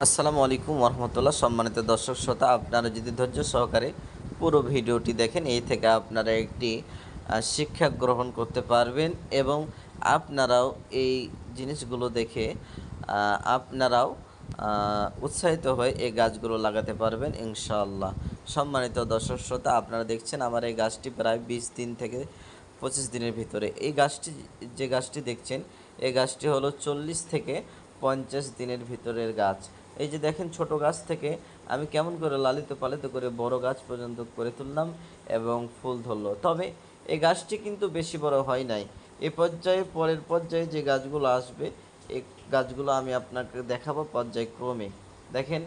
আসসালামু আলাইকুম ওরহমতুল্লাহ। সম্মানিত দর্শক শ্রোতা, আপনারা যদি ধৈর্য সহকারে পুরো ভিডিওটি দেখেন, এই থেকে আপনারা একটি শিক্ষা গ্রহণ করতে পারবেন এবং আপনারাও এই জিনিসগুলো দেখে আপনারাও উৎসাহিত হয়ে এই গাছগুলো লাগাতে পারবেন ইনশাআল্লাহ। সম্মানিত দর্শক শ্রোতা, আপনারা দেখছেন আমার এই গাছটি প্রায় 20 দিন থেকে 25 দিনের ভিতরে। এই গাছটি, যে গাছটি দেখছেন, এই গাছটি হলো 40 থেকে 50 দিনের ভিতরের গাছ। এই যে দেখেন, ছোট গাছ থেকে আমি কেমন করে লালিত পালিত করে বড় গাছ পর্যন্ত করে তুললাম এবং ফুল ধরলো। তবে এই গাছটি কিন্তু বেশি বড় হয় নাই। এই পর্যায়ে, পরের পর্যায়ে যে গাছগুলো আসবে, এই গাছগুলো আমি আপনাকে দেখাবো পর্যায়ক্রমে। দেখেন,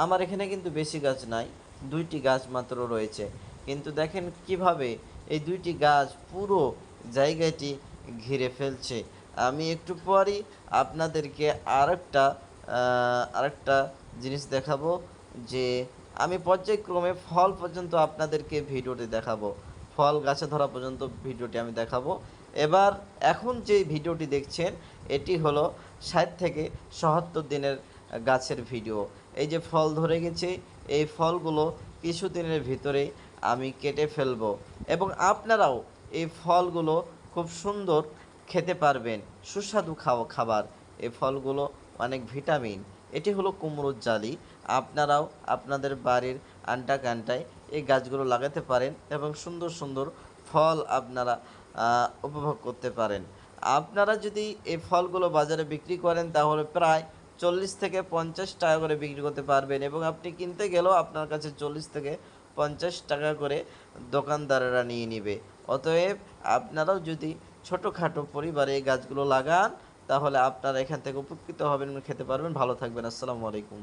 আমার এখানে কিন্তু বেশি গাছ নাই, 2টি গাছ মাত্র রয়েছে। কিন্তু দেখেন কিভাবে এই 2টি গাছ পুরো জায়গাটি ঘিরে ফেলছে। আমি একটু পরই আপনাদেরকে আরেকটা জিনিস দেখাবো, যে আমি পর্যায়ক্রমে ফল পর্যন্ত আপনাদেরকে ভিডিওটি দেখাবো। ফল গাছে ধরা পর্যন্ত ভিডিওটি আমি দেখাবো। এখন যে ভিডিওটি দেখছেন, এটি হলো 60 থেকে 77 দিনের গাছের ভিডিও। এই যে ফল ধরে গেছে, এই ফলগুলো কিছুদিনের ভিতরে আমি কেটে ফেলবো এবং আপনারাও এই ফলগুলো খুব সুন্দর খেতে পারবেন। সুস্বাদু খাবার। এই ফলগুলো অনেক ভিটামিন। এটি হলো কুমড়োর জালি। আপনারাও আপনাদের বাড়ির আন্টা কান্টায় এই গাছগুলো লাগাতে পারেন এবং সুন্দর সুন্দর ফল আপনারা উপভোগ করতে পারেন। আপনারা যদি এই ফলগুলো বাজারে বিক্রি করেন, তাহলে প্রায় 40 থেকে 50 টাকা করে বিক্রি করতে পারবেন এবং আপনি কিনতে গেলেও আপনার কাছে 40 থেকে 50 টাকা করে দোকানদারেরা নিয়ে নেবে। অতএব আপনারাও যদি ছোটোখাটো পরিবারে এই গাছগুলো লাগান, তাহলে আপনারা এখান থেকে উপকৃত হবেন এবং খেতে পারবেন। ভালো থাকবেন। আসসালামু আলাইকুম।